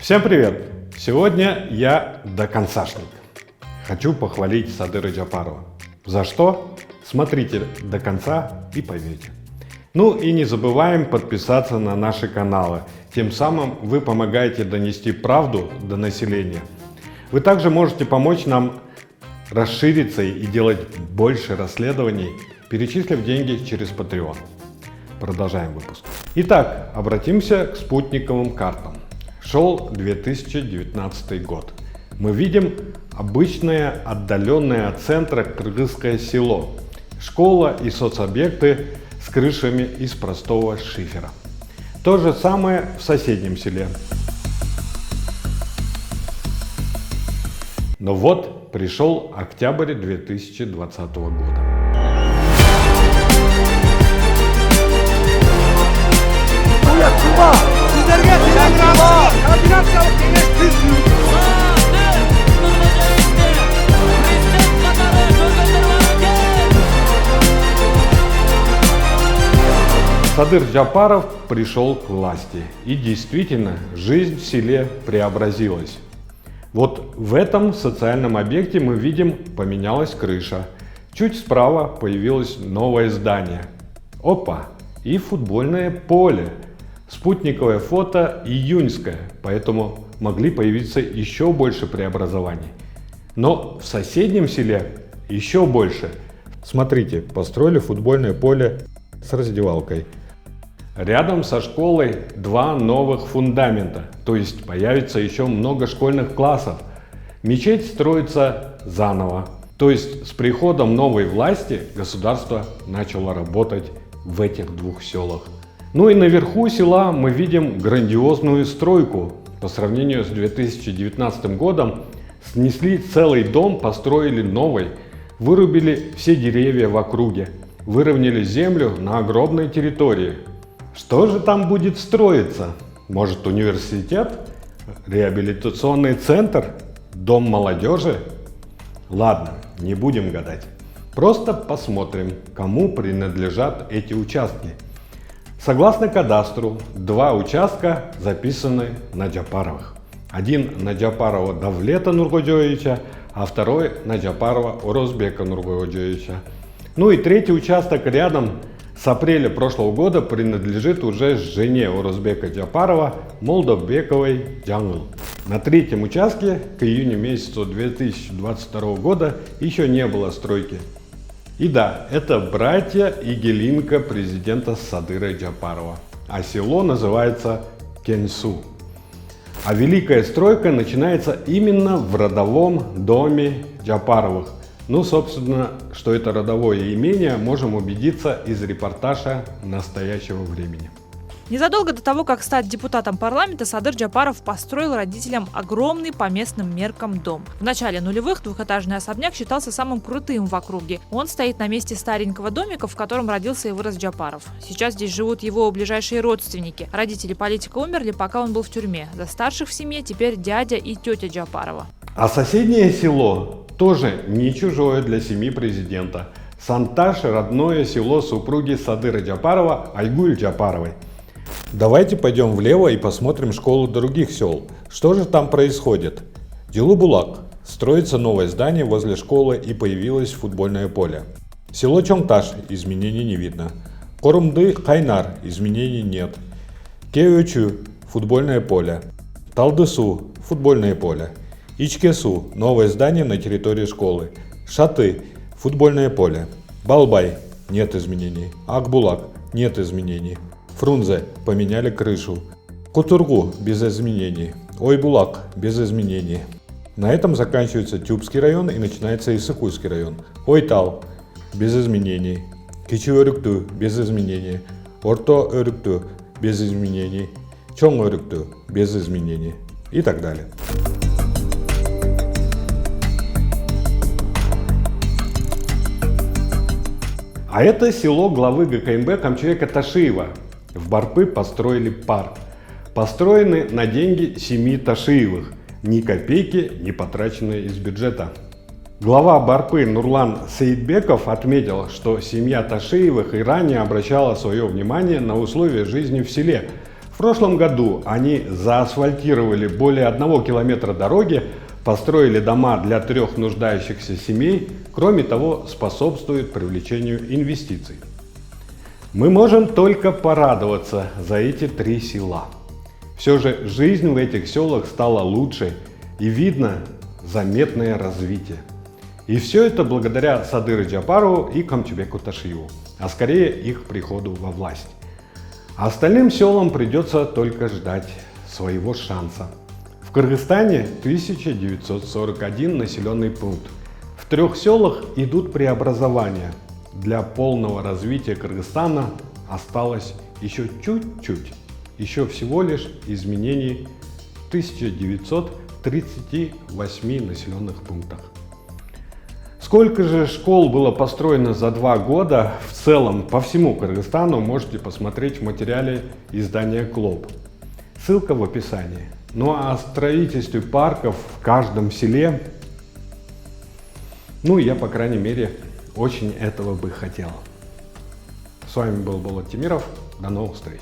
Всем привет! Сегодня я доконцашник. Хочу похвалить Садыра Джапарова. За что? Смотрите до конца и поймете. Ну и не забываем подписаться на наши каналы. Тем самым вы помогаете донести правду до населения. Вы также можете помочь нам расшириться и делать больше расследований, перечислив деньги через Patreon. Продолжаем выпуск. Итак, обратимся к спутниковым картам. Шел 2019 год. Мы видим обычное отдаленное от центра кыргызское село. Школа и соцобъекты с крышами из простого шифера. То же самое в соседнем селе. Но вот пришел октябрь 2020 года. Садыр Джапаров пришел к власти, и действительно жизнь в селе преобразилась. Вот в этом социальном объекте мы видим, поменялась крыша. Чуть справа появилось новое здание. Опа! И футбольное поле. Спутниковое фото июньское, поэтому могли появиться еще больше преобразований. Но в соседнем селе еще больше. Смотрите, построили футбольное поле с раздевалкой. Рядом со школой два новых фундамента, то есть появится еще много школьных классов. Мечеть строится заново, то есть с приходом новой власти государство начало работать в этих двух селах. Ну и наверху села мы видим грандиозную стройку. По сравнению с 2019 годом снесли целый дом, построили новый, вырубили все деревья в округе, выровняли землю на огромной территории. Что же там будет строиться? Может, университет? Реабилитационный центр? Дом молодежи? Ладно, не будем гадать. Просто посмотрим, кому принадлежат эти участки. Согласно кадастру, два участка записаны на Джапаровых. Один на Джапарова Давлета Нургодиевича, а второй на Джапарова Орозбека Нургодиевича. Ну и третий участок рядом с апреля прошлого года принадлежит уже жене Орозбека Джапарова Молдавбековой Джангыл. На третьем участке к июню месяцу 2022 года еще не было стройки. И да, это братья Игелинка президента Садыра Джапарова, а село называется Кенсу. А великая стройка начинается именно в родовом доме Джапаровых. Ну, собственно, что это родовое имение, можем убедиться из репортажа настоящего времени. Незадолго до того, как стать депутатом парламента, Садыр Джапаров построил родителям огромный по местным меркам дом. В начале нулевых двухэтажный особняк считался самым крутым в округе. Он стоит на месте старенького домика, в котором родился и вырос Джапаров. Сейчас здесь живут его ближайшие родственники. Родители политика умерли, пока он был в тюрьме. За старших в семье теперь дядя и тетя Джапарова. А соседнее село тоже не чужое для семьи президента. Санташ – родное село супруги Садыра Джапарова Айгуль Джапаровой. Давайте пойдем влево и посмотрим школу других сел. Что же там происходит? Дилубулак. Строится новое здание возле школы и появилось футбольное поле. Село Чонгташ. Изменений не видно. Корумды Кайнар. Изменений нет. Кеючу. Футбольное поле. Талдысу. Футбольное поле. Ичкесу. Новое здание на территории школы. Шаты. Футбольное поле. Балбай. Нет изменений. Акбулак. Нет изменений. Фрунзе. Поменяли крышу. Кутургу. Без изменений. Ойбулак. Без изменений. На этом заканчивается Тюбский район и начинается Иссыкульский район. Ойтал. Без изменений. Кичи-Өрүктү. Без изменений. Орто-Өрүктү. Без изменений. Чоң-Өрүктү. Без изменений. И так далее. А это село главы ГКМБ Камчуэка Ташиева. В Барпы построили парк. Построены на деньги семьи Ташиевых. Ни копейки не потраченные из бюджета. Глава Барпы Нурлан Сейдбеков отметил, что семья Ташиевых и ранее обращала свое внимание на условия жизни в селе, В прошлом году они заасфальтировали более 1 километра дороги, построили дома для 3 нуждающихся семей, кроме того, способствует привлечению инвестиций. Мы можем только порадоваться за эти 3 села. Все же жизнь в этих селах стала лучше и видно заметное развитие. И все это благодаря Садыру Джапарову и Камчыбеку Ташиеву, а скорее их приходу во власть. А остальным селам придется только ждать своего шанса. В Кыргызстане 1941 населенный пункт. В 3 селах идут преобразования. Для полного развития Кыргызстана осталось еще чуть-чуть. Еще всего лишь изменений в 1938 населенных пунктах. Сколько же школ было построено за 2 года в целом по всему Кыргызстану, можете посмотреть в материале издания КЛОП. Ссылка в описании. Ну а о строительстве парков в каждом селе, я, по крайней мере, очень этого бы хотел. С вами был Болот Тимиров. До новых встреч.